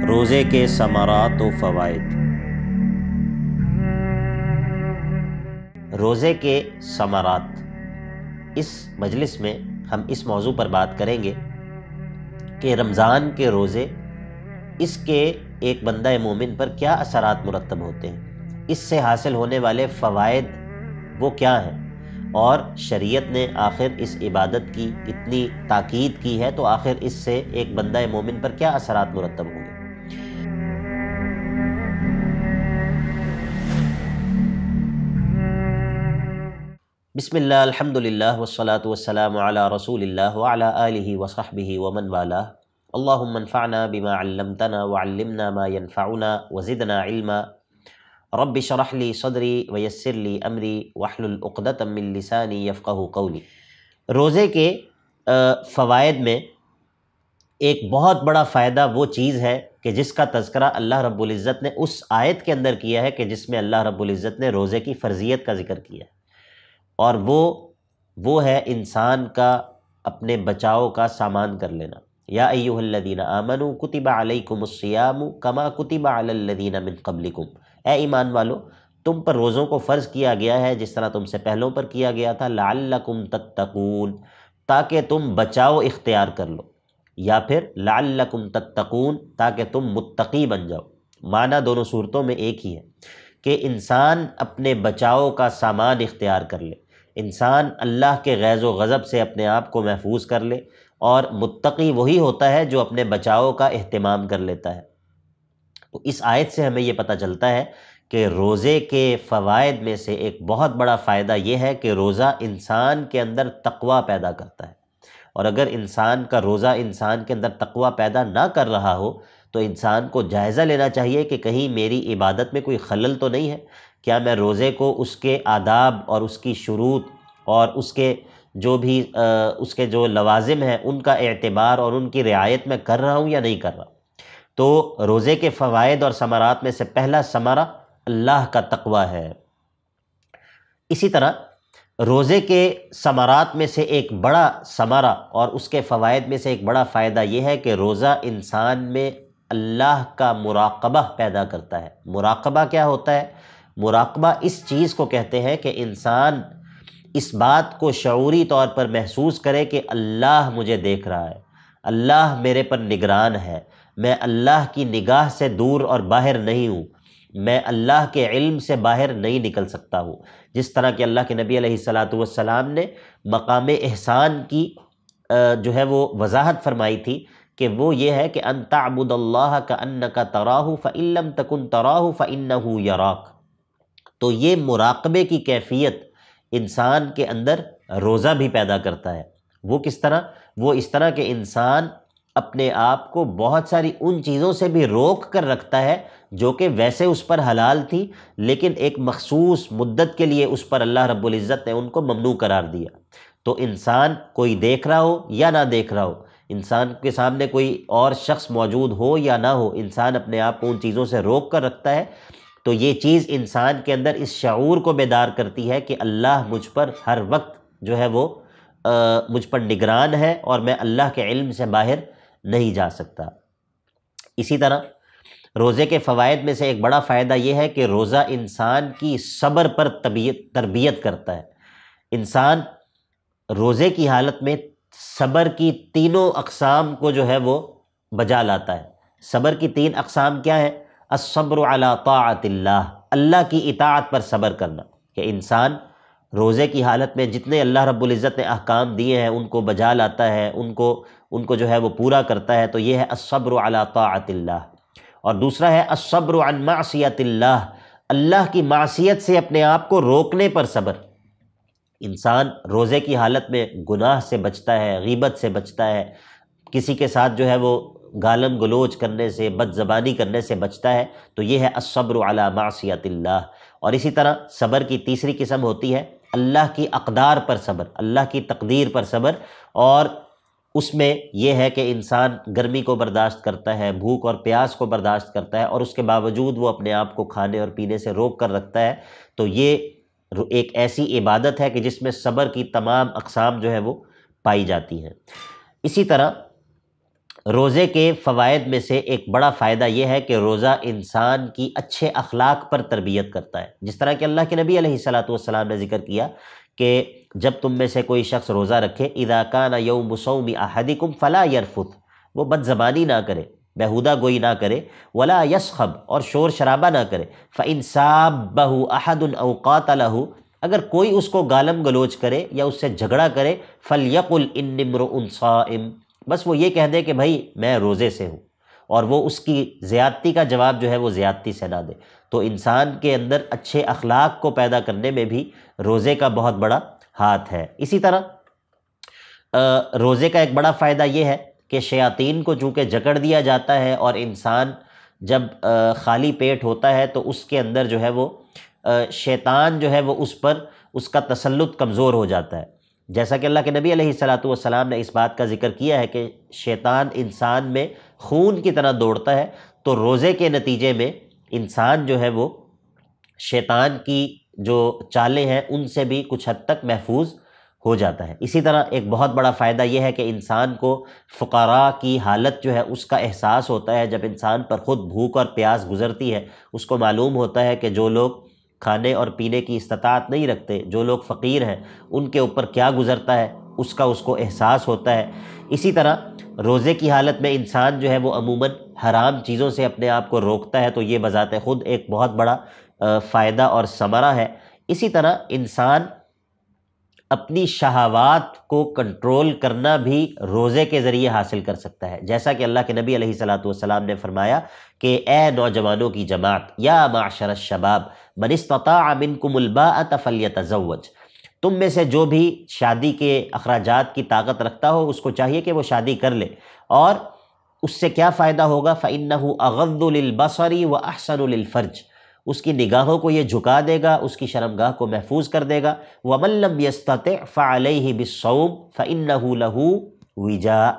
روزے کے ثمرات و فوائد۔ روزے کے ثمرات، اس مجلس میں ہم اس موضوع پر بات کریں گے کہ رمضان کے روزے، اس کے ایک بندہ مومن پر کیا اثرات مرتب ہوتے ہیں، اس سے حاصل ہونے والے فوائد وہ کیا ہیں، اور شریعت نے آخر اس عبادت کی اتنی تاکید کی ہے تو آخر اس سے ایک بندہ مومن پر کیا اثرات مرتب ہوں گے۔ بسم اللہ، الحمدللہ والصلاة والسلام علی رسول اللہ وعلی آلہ وصحبہ ومن والاہ۔ اللہم انفعنا بما علمتنا وعلمنا ما ينفعنا وزدنا علما۔ رب اشرح لی صدری ویسر لی امری واحلل عقدۃ من لسانی یفقہوا قولی۔ روزے کے فوائد میں ایک بہت بڑا فائدہ وہ چیز ہے کہ جس کا تذکرہ اللہ رب العزت نے اس آیت کے اندر کیا ہے کہ جس میں اللہ رب العزت نے روزے کی فرضیت کا ذکر کیا ہے، اور وہ ہے انسان کا اپنے بچاؤ کا سامان کر لینا۔ یا ایھا الذین آمنوا کتب علیکم الصیام کما کتب علی الذین من قبلکم، اے ایمان والو تم پر روزوں کو فرض کیا گیا ہے جس طرح تم سے پہلوں پر کیا گیا تھا، لعلکم تتقون، تاکہ تم بچاؤ اختیار کر لو، یا پھر لعلکم تتقون، تاکہ تم متقی بن جاؤ۔ معنی دونوں صورتوں میں ایک ہی ہے کہ انسان اپنے بچاؤ کا سامان اختیار کر لے، انسان اللہ کے غیظ و غضب سے اپنے آپ کو محفوظ کر لے، اور متقی وہی ہوتا ہے جو اپنے بچاؤ کا اہتمام کر لیتا ہے۔ تو اس آیت سے ہمیں یہ پتہ چلتا ہے کہ روزے کے فوائد میں سے ایک بہت بڑا فائدہ یہ ہے کہ روزہ انسان کے اندر تقویٰ پیدا کرتا ہے، اور اگر انسان کا روزہ انسان کے اندر تقویٰ پیدا نہ کر رہا ہو تو انسان کو جائزہ لینا چاہیے کہ کہیں میری عبادت میں کوئی خلل تو نہیں ہے، کیا میں روزے کو اس کے آداب اور اس کی شروط اور اس کے جو لوازم ہیں ان کا اعتبار اور ان کی رعایت میں کر رہا ہوں یا نہیں کر رہا۔ تو روزے کے فوائد اور ثمرات میں سے پہلا ثمرہ اللہ کا تقویٰ ہے۔ اسی طرح روزے کے ثمرات میں سے ایک بڑا ثمرہ اور اس کے فوائد میں سے ایک بڑا فائدہ یہ ہے کہ روزہ انسان میں اللہ کا مراقبہ پیدا کرتا ہے۔ مراقبہ کیا ہوتا ہے؟ مراقبہ اس چیز کو کہتے ہیں کہ انسان اس بات کو شعوری طور پر محسوس کرے کہ اللہ مجھے دیکھ رہا ہے، اللہ میرے پر نگران ہے، میں اللہ کی نگاہ سے دور اور باہر نہیں ہوں، میں اللہ کے علم سے باہر نہیں نکل سکتا ہوں۔ جس طرح کہ اللہ کے نبی علیہ السلام نے مقام احسان کی جو ہے وہ وضاحت فرمائی تھی کہ وہ یہ ہے کہ ان تعبد اللہ کأنک تراہ فإن لم تکن تراہ فإنہ یراک۔ تو یہ مراقبے کی کیفیت انسان کے اندر روزہ بھی پیدا کرتا ہے۔ وہ کس طرح؟ وہ اس طرح کہ انسان اپنے آپ کو بہت ساری ان چیزوں سے بھی روک کر رکھتا ہے جو کہ ویسے اس پر حلال تھی، لیکن ایک مخصوص مدت کے لیے اس پر اللہ رب العزت نے ان کو ممنوع قرار دیا۔ تو انسان کوئی دیکھ رہا ہو یا نہ دیکھ رہا ہو، انسان کے سامنے کوئی اور شخص موجود ہو یا نہ ہو، انسان اپنے آپ کو ان چیزوں سے روک کر رکھتا ہے۔ تو یہ چیز انسان کے اندر اس شعور کو بیدار کرتی ہے کہ اللہ مجھ پر ہر وقت جو ہے وہ مجھ پر نگران ہے اور میں اللہ کے علم سے باہر نہیں جا سکتا۔ اسی طرح روزے کے فوائد میں سے ایک بڑا فائدہ یہ ہے کہ روزہ انسان کی صبر پر تربیت کرتا ہے۔ انسان روزے کی حالت میں صبر کی تینوں اقسام کو جو ہے وہ بجا لاتا ہے۔ صبر کی تین اقسام کیا ہیں؟ الصبر علی طاعت اللہ، اللہ کی اطاعت پر صبر کرنا، کہ انسان روزے کی حالت میں جتنے اللہ رب العزت نے احکام دیے ہیں ان کو بجا لاتا ہے، ان کو جو ہے وہ پورا کرتا ہے، تو یہ ہے الصبر علی طاعت اللہ۔ اور دوسرا ہے الصبر عن معصیت اللہ، اللہ کی معصیت سے اپنے آپ کو روکنے پر صبر۔ انسان روزے کی حالت میں گناہ سے بچتا ہے، غیبت سے بچتا ہے، کسی کے ساتھ جو ہے وہ گالم گلوچ کرنے سے، بد زبانی کرنے سے بچتا ہے، تو یہ ہے الصبر علی معصیت اللہ۔ اور اسی طرح صبر کی تیسری قسم ہوتی ہے اللہ کی اقدار پر صبر، اللہ کی تقدیر پر صبر، اور اس میں یہ ہے کہ انسان گرمی کو برداشت کرتا ہے، بھوک اور پیاس کو برداشت کرتا ہے، اور اس کے باوجود وہ اپنے آپ کو کھانے اور پینے سے روک کر رکھتا ہے۔ تو یہ ایک ایسی عبادت ہے کہ جس میں صبر کی تمام اقسام جو ہے وہ پائی جاتی ہیں۔ اسی طرح روزے کے فوائد میں سے ایک بڑا فائدہ یہ ہے کہ روزہ انسان کی اچھے اخلاق پر تربیت کرتا ہے، جس طرح کہ اللہ کے نبی علیہ الصلاۃ والسلام نے ذکر کیا کہ جب تم میں سے کوئی شخص روزہ رکھے اذا کان یوم صوم احدکم فلا یرفث، وہ بد زبانی نہ کرے، بیہودہ گوئی نہ کرے، ولا یسخب، اور شور شرابہ نہ کرے، فإن سابہ احد او قاتلہ، اگر کوئی اس کو گالم گلوچ کرے یا اس سے جھگڑا کرے، فلیقل انی امرؤ صائم، بس وہ یہ کہہ دے کہ بھائی میں روزے سے ہوں، اور وہ اس کی زیادتی کا جواب جو ہے وہ زیادتی سے نہ دے۔ تو انسان کے اندر اچھے اخلاق کو پیدا کرنے میں بھی روزے کا بہت بڑا ہاتھ ہے۔ اسی طرح روزے کا ایک بڑا فائدہ یہ ہے کہ شیاطین کو چونکہ جکڑ دیا جاتا ہے، اور انسان جب خالی پیٹ ہوتا ہے تو اس کے اندر جو ہے وہ شیطان جو ہے وہ اس پر اس کا تسلط کمزور ہو جاتا ہے، جیسا کہ اللہ کے نبی علیہ الصلاۃ والسلام نے اس بات کا ذکر کیا ہے کہ شیطان انسان میں خون کی طرح دوڑتا ہے، تو روزے کے نتیجے میں انسان جو ہے وہ شیطان کی جو چالیں ہیں ان سے بھی کچھ حد تک محفوظ ہو جاتا ہے۔ اسی طرح ایک بہت بڑا فائدہ یہ ہے کہ انسان کو فقراء کی حالت جو ہے اس کا احساس ہوتا ہے، جب انسان پر خود بھوک اور پیاس گزرتی ہے، اس کو معلوم ہوتا ہے کہ جو لوگ کھانے اور پینے کی استطاعت نہیں رکھتے، جو لوگ فقیر ہیں، ان کے اوپر کیا گزرتا ہے اس کا اس کو احساس ہوتا ہے۔ اسی طرح روزے کی حالت میں انسان جو ہے وہ عموماً حرام چیزوں سے اپنے آپ کو روکتا ہے، تو یہ بذات خود ایک بہت بڑا فائدہ اور ثمرہ ہے۔ اسی طرح انسان اپنی شہوات کو کنٹرول کرنا بھی روزے کے ذریعے حاصل کر سکتا ہے، جیسا کہ اللہ کے نبی علیہ الصلاۃ والسلام نے فرمایا کہ اے نوجوانوں کی جماعت، یا معشر الشباب من استطاع منکم الباءۃ فلیتزوج، تم میں سے جو بھی شادی کے اخراجات کی طاقت رکھتا ہو اس کو چاہیے کہ وہ شادی کر لے، اور اس سے کیا فائدہ ہوگا؟ فإنہ اغض للبصر واحسن للفرج، اس کی نگاہوں کو یہ جھکا دے گا، اس کی شرمگاہ کو محفوظ کر دے گا۔ وَمَن لَّمْ يَسْتَطِعْ فَعَلَيْهِ بِالصَّوْمِ فَإِنَّهُ لَهُ وِجَاءٌ،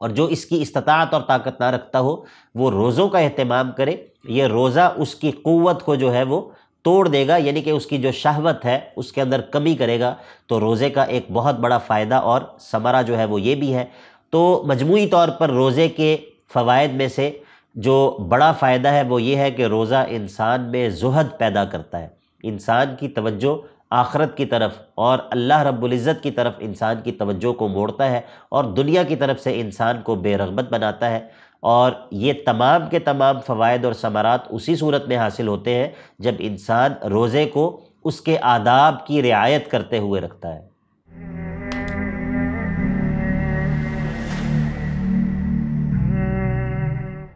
اور جو اس کی استطاعت اور طاقت نہ رکھتا ہو وہ روزوں کا اہتمام کرے، یہ روزہ اس کی قوت کو جو ہے وہ توڑ دے گا، یعنی کہ اس کی جو شہوت ہے اس کے اندر کمی کرے گا۔ تو روزے کا ایک بہت بڑا فائدہ اور ثمرہ جو ہے وہ یہ بھی ہے۔ تو مجموعی طور پر روزے کے فوائد میں سے جو بڑا فائدہ ہے وہ یہ ہے کہ روزہ انسان میں زہد پیدا کرتا ہے، انسان کی توجہ آخرت کی طرف اور اللہ رب العزت کی طرف انسان کی توجہ کو موڑتا ہے، اور دنیا کی طرف سے انسان کو بے رغبت بناتا ہے، اور یہ تمام کے تمام فوائد اور ثمرات اسی صورت میں حاصل ہوتے ہیں جب انسان روزے کو اس کے آداب کی رعایت کرتے ہوئے رکھتا ہے۔